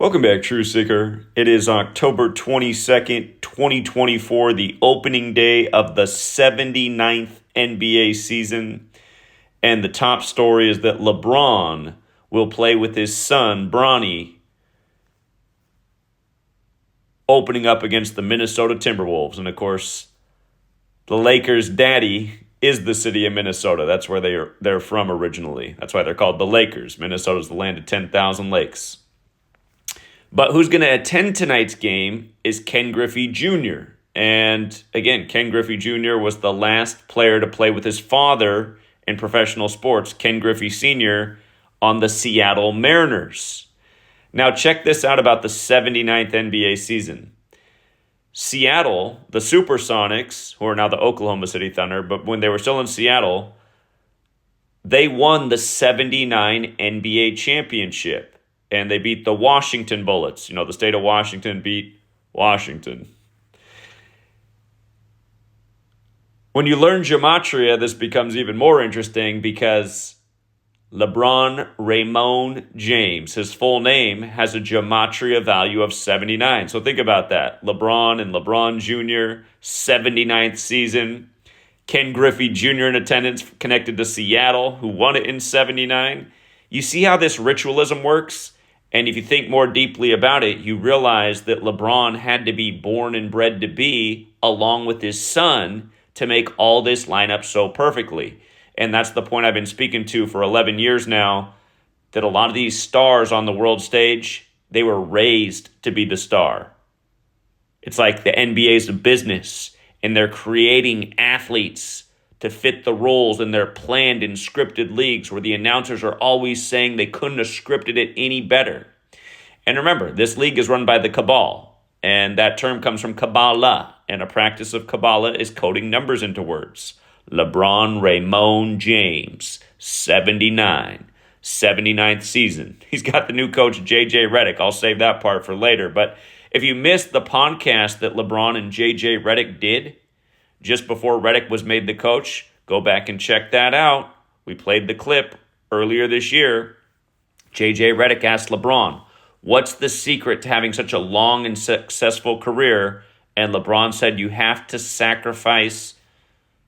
Welcome back, True Seeker. It is October 22nd, 2024, the opening day of the 79th NBA season. And the top story is that LeBron will play with his son, Bronny, opening up against the Minnesota Timberwolves. And of course, the Lakers' daddy is the city of Minnesota. That's where they're from originally. That's why they're called the Lakers. Minnesota's the land of 10,000 lakes. But who's going to attend tonight's game is Ken Griffey Jr. And again, Ken Griffey Jr. was the last player to play with his father in professional sports, Ken Griffey Sr., on the Seattle Mariners. Now check this out about the 79th NBA season. Seattle, the Supersonics, who are now the Oklahoma City Thunder, but when they were still in Seattle, they won the 79 NBA championship. And they beat the Washington Bullets. You know, the state of Washington beat Washington. When you learn Gematria, this becomes even more interesting because LeBron Ramon James, his full name, has a Gematria value of 79. So think about that. LeBron and LeBron Jr., 79th season. Ken Griffey Jr. in attendance, connected to Seattle, who won it in 79. You see how this ritualism works? And if you think more deeply about it, you realize that LeBron had to be born and bred to be, along with his son, to make all this line up so perfectly. And that's the point I've been speaking to for 11 years now, that a lot of these stars on the world stage, they were raised to be the star. It's like the NBA's a business, and they're creating athletes to fit the roles in their planned and scripted leagues where the announcers are always saying they couldn't have scripted it any better. And remember, this league is run by the Cabal, and that term comes from Kabbalah, and a practice of Kabbalah is coding numbers into words. LeBron Ramon James, 79, 79th season. He's got the new coach, JJ Redick. I'll save that part for later. But if you missed the podcast that LeBron and JJ Redick did, just before Redick was made the coach, go back and check that out. We played the clip earlier this year. JJ Redick asked LeBron, what's the secret to having such a long and successful career? And LeBron said, you have to sacrifice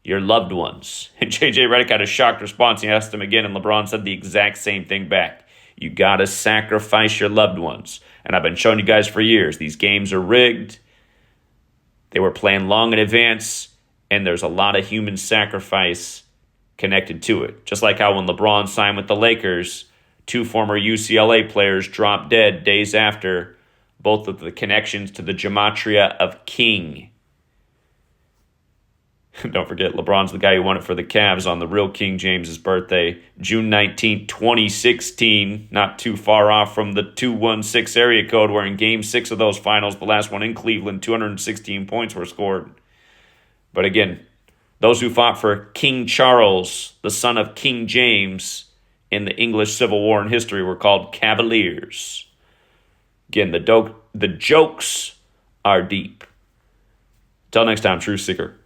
your loved ones. And JJ Redick had a shocked response. He asked him again, and LeBron said the exact same thing back. You got to sacrifice your loved ones. And I've been showing you guys for years, these games are rigged. They were playing long in advance. And there's a lot of human sacrifice connected to it. Just like how when LeBron signed with the Lakers, two former UCLA players dropped dead days after, both of the connections to the Gematria of King. Don't forget, LeBron's the guy who won it for the Cavs on the real King James's birthday, June 19, 2016, not too far off from the 216 area code, where in Game 6 of those finals, the last one in Cleveland, 216 points were scored. But again, those who fought for King Charles, the son of King James, in the English Civil War in history were called Cavaliers. Again, the jokes are deep. Till next time, True Seeker.